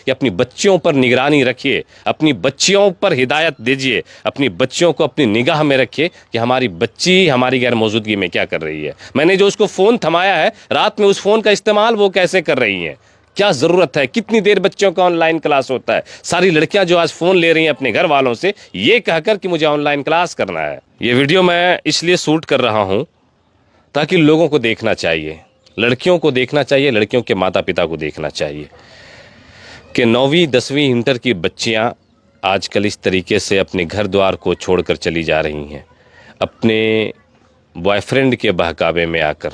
कि अपनी बच्चियों पर निगरानी रखिए, अपनी बच्चियों पर हिदायत दीजिए, अपनी बच्चियों को अपनी निगाह में रखिए कि हमारी बच्ची हमारी गैर मौजूदगी में क्या कर रही है। मैंने जो उसको फ़ोन थमाया है, रात में उस फ़ोन का इस्तेमाल वो कैसे कर रही हैं, क्या ज़रूरत है, कितनी देर बच्चों का ऑनलाइन क्लास होता है। सारी लड़कियां जो आज फ़ोन ले रही हैं अपने घर वालों से ये कहकर कि मुझे ऑनलाइन क्लास करना है। ये वीडियो मैं इसलिए शूट कर रहा हूं ताकि लोगों को देखना चाहिए, लड़कियों को देखना चाहिए, लड़कियों के माता पिता को देखना चाहिए कि 9वीं 10वीं इंटर की बच्चियां आजकल इस तरीके से अपने घर द्वार को छोड़कर चली जा रही हैं, अपने बॉयफ्रेंड के बहकावे में आकर,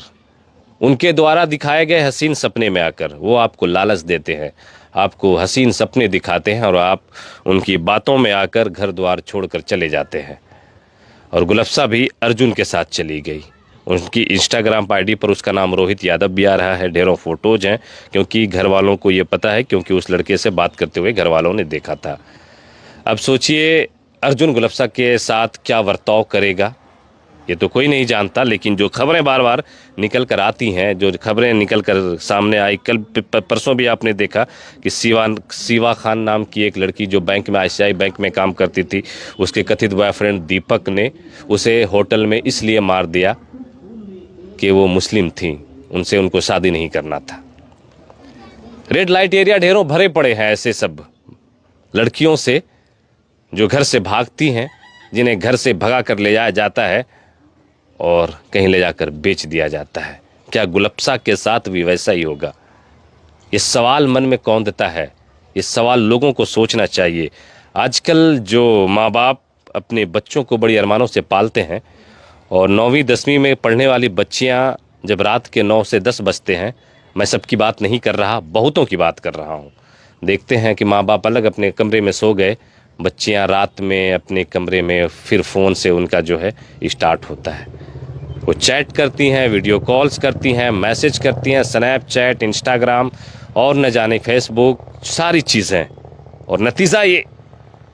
उनके द्वारा दिखाए गए हसीन सपने में आकर। वो आपको लालच देते हैं, आपको हसीन सपने दिखाते हैं और आप उनकी बातों में आकर घर द्वार छोड़कर चले जाते हैं। और गुलफ्सा भी अर्जुन के साथ चली गई। उनकी इंस्टाग्राम आईडी पर उसका नाम रोहित यादव भी आ रहा है, ढेरों फोटोज हैं, क्योंकि घर वालों को ये पता है, क्योंकि उस लड़के से बात करते हुए घर वालों ने देखा था। अब सोचिए अर्जुन गुलफ्सा के साथ क्या बर्ताव करेगा, ये तो कोई नहीं जानता। लेकिन जो खबरें बार बार निकल कर आती हैं, जो खबरें निकल कर सामने आई, कल परसों भी आपने देखा कि सीवा खान नाम की एक लड़की जो बैंक में आईसीआई बैंक में काम करती थी, उसके कथित बॉयफ्रेंड दीपक ने उसे होटल में इसलिए मार दिया कि वो मुस्लिम थी, उनसे उनको शादी नहीं करना था। रेड लाइट एरिया ढेरों भरे पड़े हैं ऐसे सब लड़कियों से जो घर से भागती हैं, जिन्हें घर से भगा कर ले जाया जाता है और कहीं ले जाकर बेच दिया जाता है। क्या गुलफ्सा के साथ भी वैसा ही होगा? ये सवाल मन में कौंधता है, ये सवाल लोगों को सोचना चाहिए। आजकल जो माँ बाप अपने बच्चों को बड़ी अरमानों से पालते हैं और 9वीं 10वीं में पढ़ने वाली बच्चियाँ जब रात के 9 से 10 बजते हैं, मैं सबकी बात नहीं कर रहा, बहुतों की बात कर रहा हूँ, देखते हैं कि माँ बाप अलग अपने कमरे में सो गए, बच्चियाँ रात में अपने कमरे में फिर फ़ोन से उनका जो है स्टार्ट होता है। वो चैट करती हैं, वीडियो कॉल्स करती हैं, मैसेज करती हैं, स्नैपचैट, इंस्टाग्राम और न जाने फेसबुक, सारी चीज़ें। और नतीजा ये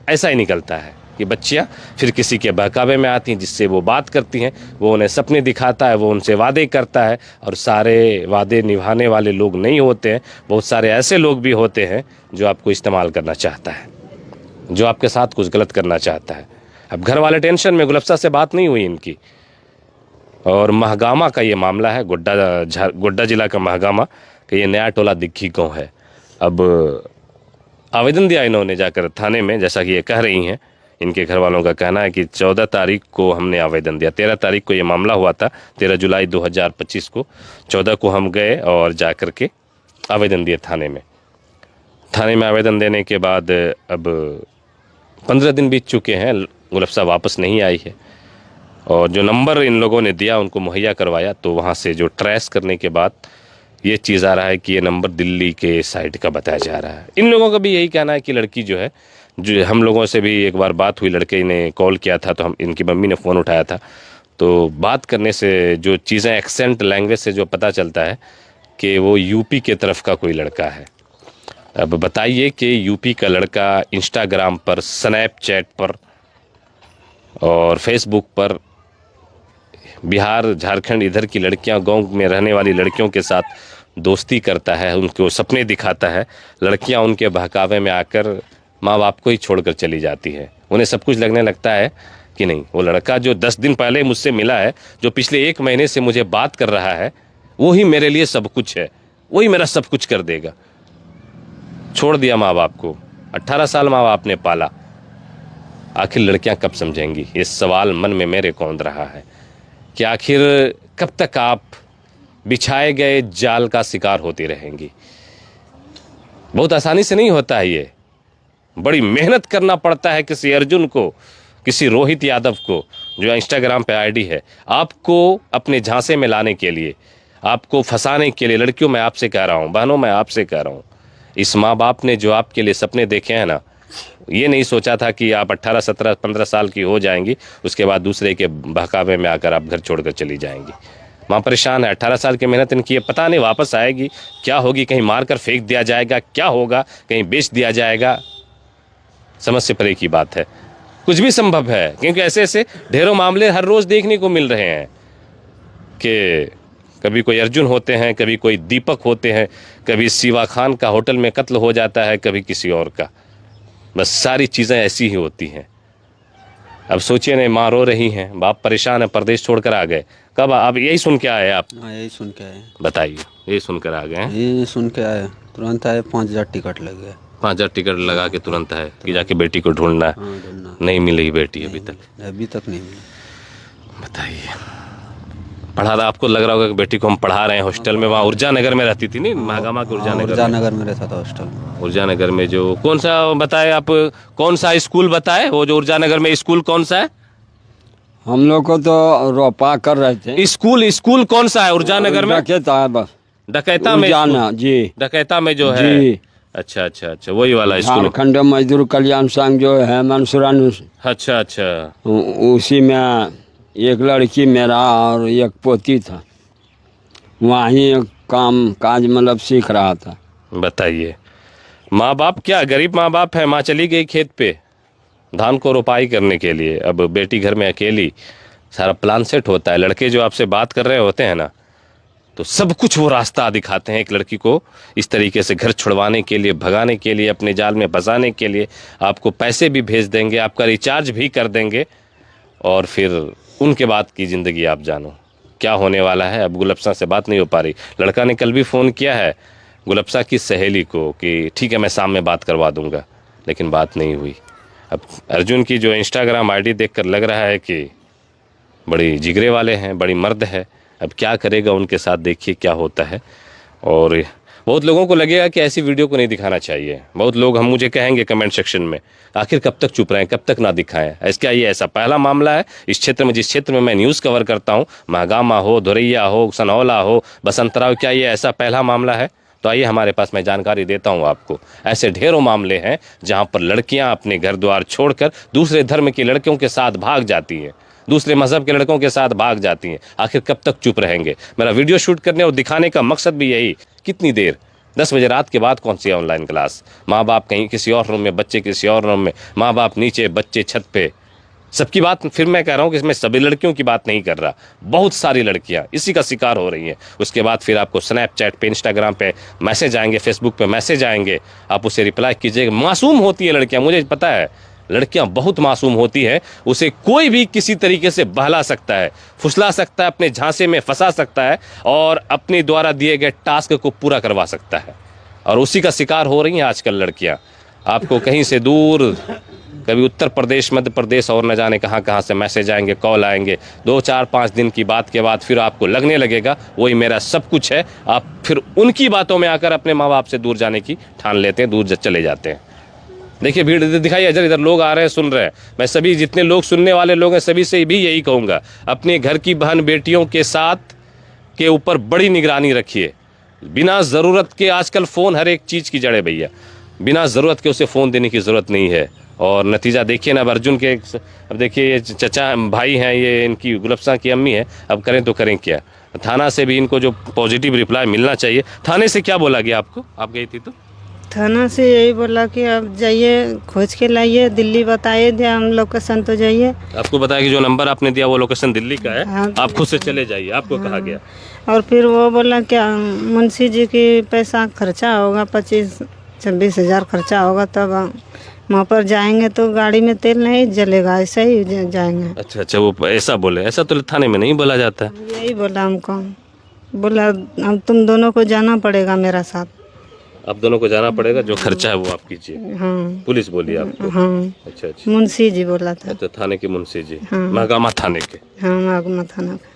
ऐसा ही निकलता है कि बच्चियाँ फिर किसी के बहकावे में आती हैं, जिससे वो बात करती हैं, वो उन्हें सपने दिखाता है, वो उनसे वादे करता है। और सारे वादे निभाने वाले लोग नहीं होते हैं, बहुत सारे ऐसे लोग भी होते हैं जो आपको इस्तेमाल करना चाहता है, जो आपके साथ कुछ गलत करना चाहता है। अब घर वाले टेंशन में, गुलफ्सा से बात नहीं हुई इनकी। और महगामा का ये मामला है, गोड्डा जिला का महगामा का ये नया टोला दिग्घी गाँव है। अब आवेदन दिया इन्होंने जाकर थाने में, जैसा कि ये कह रही हैं, इनके घर वालों का कहना है कि 14 तारीख को हमने आवेदन दिया, 13 तारीख को ये मामला हुआ था, 13 जुलाई 2025 को, 14 को हम गए और जा कर के आवेदन दिए थाने में। थाने में आवेदन देने के बाद अब 15 दिन बीत चुके हैं, गुलफ्सा वापस नहीं आई है। और जो नंबर इन लोगों ने दिया उनको मुहैया करवाया, तो वहाँ से जो ट्रेस करने के बाद ये चीज़ आ रहा है कि ये नंबर दिल्ली के साइड का बताया जा रहा है। इन लोगों का भी यही कहना है कि लड़की जो है, जो हम लोगों से भी एक बार बात हुई, लड़के ने कॉल किया था, तो हम इनकी मम्मी ने फ़ोन उठाया था, तो बात करने से जो चीज़ें एक्सेंट लैंग्वेज से जो पता चलता है कि वो यूपी के तरफ का कोई लड़का है। अब बताइए कि यूपी का लड़का इंस्टाग्राम पर, स्नैपचैट पर और फेसबुक पर बिहार झारखंड इधर की लड़कियां, गांव में रहने वाली लड़कियों के साथ दोस्ती करता है, उनको सपने दिखाता है। लड़कियां उनके बहकावे में आकर माँ बाप को ही छोड़कर चली जाती है। उन्हें सब कुछ लगने लगता है कि नहीं, वो लड़का जो 10 दिन पहले मुझसे मिला है, जो पिछले 1 महीने से मुझे बात कर रहा है, वो ही मेरे लिए सब कुछ है, वही मेरा सब कुछ कर देगा। छोड़ दिया माँ बाप को, 18 साल माँ बाप ने पाला। आखिर लड़कियां कब समझेंगी? ये सवाल मन में मेरे कौंध रहा है कि आखिर कब तक आप बिछाए गए जाल का शिकार होती रहेंगी। बहुत आसानी से नहीं होता है ये, बड़ी मेहनत करना पड़ता है किसी अर्जुन को, किसी रोहित यादव को, जो इंस्टाग्राम पे आईडी है, आपको अपने झांसे में लाने के लिए, आपको फंसाने के लिए। लड़कियों, मैं आपसे कह रहा हूँ, बहनों मैं आपसे कह रहा हूँ, इस माँ बाप ने जो आपके लिए सपने देखे हैं ना, ये नहीं सोचा था कि आप 18, 17, 15 साल की हो जाएंगी, उसके बाद दूसरे के बहकावे में आकर आप घर छोड़कर चली जाएंगी। माँ परेशान है, 18 साल की मेहनत इनकी है, पता नहीं वापस आएगी क्या होगी, कहीं मार कर फेंक दिया जाएगा, क्या होगा, कहीं बेच दिया जाएगा, समझ से परे की बात है। कुछ भी संभव है, क्योंकि ऐसे ऐसे ढेरों मामले हर रोज़ देखने को मिल रहे हैं कि कभी कोई अर्जुन होते हैं, कभी कोई दीपक होते हैं, कभी शिवा खान का होटल में कत्ल हो जाता है, कभी किसी और का। बस सारी चीज़ें ऐसी ही होती हैं। अब सोचिए नहीं, माँ रो रही हैं, बाप परेशान है, परदेश छोड़कर आ गए। कब आप यही सुन के आए आप? हाँ यही सुन के आए। बताइए, यही सुनकर आ गए हैं? यही सुन के आए, तुरंत आए, 5,000 टिकट लग गया। 5,000 टिकट लगा के तुरंत है कि जाके बेटी को ढूंढना है। हाँ ढूंढना, नहीं मिली बेटी अभी तक? अभी तक नहीं मिली। बताइए, पढ़ा रहा, आपको लग रहा होगा कि बेटी को हम पढ़ा रहे हैं हॉस्टल में। वहाँ ऊर्जा नगर में रहती थी, नहीं महागामा के ऊर्जा नगर में रहता था हॉस्टल में। ऊर्जा नगर में जो कौन सा बताए आप, कौन सा स्कूल बताए? वो जो ऊर्जा नगर में स्कूल कौन सा है? हम लोग को तो रोपा कर रहे थे। स्कूल कौन सा है ऊर्जा नगर में? डकैता है बस। डकैता में? जाना जी, डकैता में जो है जी। अच्छा अच्छा अच्छा, वही वाला स्कूल। झारखंड मजदूर कल्याण संघ जो है मंसूरान, अच्छा अच्छा, उसी में एक लड़की मेरा और एक पोती था, वहीं काम काज मतलब सीख रहा था। बताइए, माँ बाप क्या गरीब माँ बाप है। माँ चली गई खेत पे धान को रोपाई करने के लिए, अब बेटी घर में अकेली। सारा प्लान सेट होता है। लड़के जो आपसे बात कर रहे होते हैं ना, तो सब कुछ वो रास्ता दिखाते हैं एक लड़की को इस तरीके से घर छुड़वाने के लिए, भगाने के लिए, अपने जाल में फंसाने के लिए। आपको पैसे भी भेज देंगे, आपका रिचार्ज भी कर देंगे, और फिर उनके बाद की ज़िंदगी आप जानो क्या होने वाला है। अब गुलफ्सा से बात नहीं हो पा रही। लड़का ने कल भी फ़ोन किया है गुलफ्सा की सहेली को कि ठीक है मैं शाम में बात करवा दूंगा, लेकिन बात नहीं हुई। अब अर्जुन की जो इंस्टाग्राम आईडी देखकर लग रहा है कि बड़ी जिगरे वाले हैं, बड़ी मर्द है। अब क्या करेगा उनके साथ, देखिए क्या होता है। और बहुत लोगों को लगेगा कि ऐसी वीडियो को नहीं दिखाना चाहिए। बहुत लोग हम मुझे कहेंगे कमेंट सेक्शन में, आखिर कब तक चुप रहें, कब तक ना दिखाएं। क्या ये ऐसा पहला मामला है इस क्षेत्र में, जिस क्षेत्र में मैं न्यूज़ कवर करता हूँ, महागामा हो, धोरैया हो, सनौला हो, बसंतराव, क्या ये ऐसा पहला मामला है? तो आइए हमारे पास, मैं जानकारी देता हूँ आपको। ऐसे ढेरों मामले हैं जहाँ पर लड़कियाँ अपने घर द्वार छोड़कर दूसरे धर्म के लड़कियों के साथ भाग जाती हैं, दूसरे मजहब के लड़कों के साथ भाग जाती हैं। आखिर कब तक चुप रहेंगे? मेरा वीडियो शूट करने और दिखाने का मकसद भी यही। कितनी देर, 10 बजे रात के बाद कौन सी ऑनलाइन क्लास? माँ बाप कहीं किसी और रूम में, बच्चे किसी और रूम में, माँ बाप नीचे, बच्चे छत पे। सबकी बात फिर मैं कह रहा हूँ कि इसमें सभी लड़कियों की बात नहीं कर रहा, बहुत सारी लड़कियां इसी का शिकार हो रही हैं। उसके बाद फिर आपको स्नैपचैट पे, इंस्टाग्राम पे मैसेज आएंगे, फेसबुक पे मैसेज आएंगे, आप उसे रिप्लाई कीजिएगा। मासूम होती है लड़कियां, मुझे पता है लड़कियां बहुत मासूम होती है। उसे कोई भी किसी तरीके से बहला सकता है, फुसला सकता है, अपने झांसे में फंसा सकता है और अपने द्वारा दिए गए टास्क को पूरा करवा सकता है। और उसी का शिकार हो रही हैं आजकल लड़कियां। आपको कहीं से दूर, कभी उत्तर प्रदेश, मध्य प्रदेश और न जाने कहाँ कहाँ से मैसेज आएंगे, कॉल आएंगे। 2, 4, 5 दिन की बात के बाद फिर आपको लगने लगेगा वही मेरा सब कुछ है। आप फिर उनकी बातों में आकर अपने माँ बाप से दूर जाने की ठान लेते हैं, दूर चले जाते हैं। देखिए भीड़ दिखाई, इधर इधर लोग आ रहे हैं, सुन रहे हैं। मैं सभी जितने लोग सुनने वाले लोग हैं सभी से भी यही कहूँगा, अपने घर की बहन बेटियों के साथ के ऊपर बड़ी निगरानी रखिए। बिना ज़रूरत के आजकल फ़ोन हर एक चीज़ की जड़ है भैया, बिना ज़रूरत के उसे फ़ोन देने की ज़रूरत नहीं है। और नतीजा देखिए ना, अब अर्जुन के, अब देखिए ये चचा भाई हैं, ये इनकी गुलफ्सा की अम्मी है, अब करें तो करें क्या। थाना से भी इनको जो पॉजिटिव रिप्लाई मिलना चाहिए। थाने से क्या बोला गया आपको, आप गई थी तो? थाना से यही बोला कि अब जाइए, खोज के लाइए, दिल्ली बताइए दे, हम लोकेशन तो जाइए। आपको बताया कि जो नंबर आपने दिया वो लोकेशन दिल्ली का है, हाँ। आप खुद से चले जाइए, आपको कहा गया। और फिर वो बोला क्या मुंशी जी की पैसा खर्चा होगा, 25-26 हज़ार खर्चा होगा, तब वहाँ पर जाएंगे तो गाड़ी में तेल नहीं जलेगा, ऐसे ही जाएंगे। अच्छा अच्छा, वो ऐसा बोले? ऐसा तो थाने में नहीं बोला जाता है। यही बोला हमको, बोला अब तुम दोनों को जाना पड़ेगा मेरा साथ। आप दोनों को जाना पड़ेगा, जो खर्चा है वो आप कीजिए। हाँ पुलिस बोली आपको? हाँ, अच्छा अच्छा, मुंशी जी बोला था। अच्छा थाने के मुंशी जी, हाँ। महागामा थाने के। हाँ महागामा थाना का।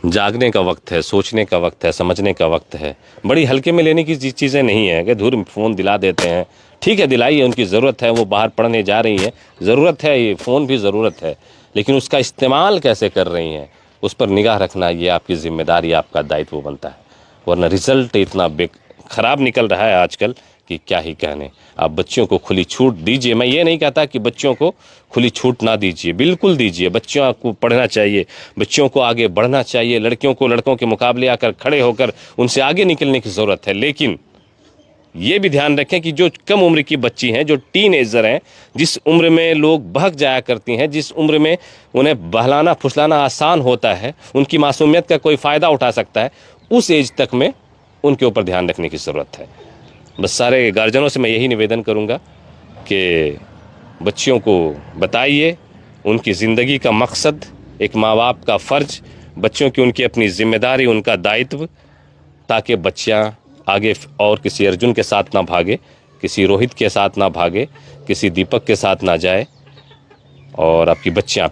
जागने का वक्त है, सोचने का वक्त है, समझने का वक्त है। बड़ी हल्के में लेने की चीज़ें नहीं है कि धुर फ़ोन दिला देते हैं। ठीक है दिलाइए, उनकी ज़रूरत है, वो बाहर पढ़ने जा रही है, ज़रूरत है, ये फ़ोन भी ज़रूरत है, लेकिन उसका इस्तेमाल कैसे कर रही हैं उस पर निगाह रखना ये आपकी ज़िम्मेदारी, आपका दायित्व बनता है। वरना रिज़ल्ट इतना ख़राब निकल रहा है आजकल कि क्या ही कहने। आप बच्चियों को खुली छूट दीजिए। मैं ये नहीं कहता कि बच्चियों को खुली छूट ना दीजिए, बिल्कुल दीजिए। बच्चियों को पढ़ना चाहिए, बच्चियों को आगे बढ़ना चाहिए, लड़कियों को लड़कों के मुकाबले आकर खड़े होकर उनसे आगे निकलने की ज़रूरत है। लेकिन ये भी ध्यान रखें कि जो कम उम्र की बच्ची हैं, जो टीनेजर हैं, जिस उम्र में लोग बहक जाया करती हैं, जिस उम्र में उन्हें बहलाना फुसलाना आसान होता है, उनकी मासूमियत का कोई फ़ायदा उठा सकता है, उस एज तक में उनके ऊपर ध्यान रखने की ज़रूरत है। बस सारे गार्जियनों से मैं यही निवेदन करूँगा कि बच्चियों को बताइए उनकी ज़िंदगी का मकसद, एक माँ बाप का फ़र्ज, बच्चों की उनकी अपनी ज़िम्मेदारी, उनका दायित्व, ताकि बच्चियाँ आगे और किसी अर्जुन के साथ ना भागे, किसी रोहित के साथ ना भागे, किसी दीपक के साथ ना जाए और आपकी बच्चियाँ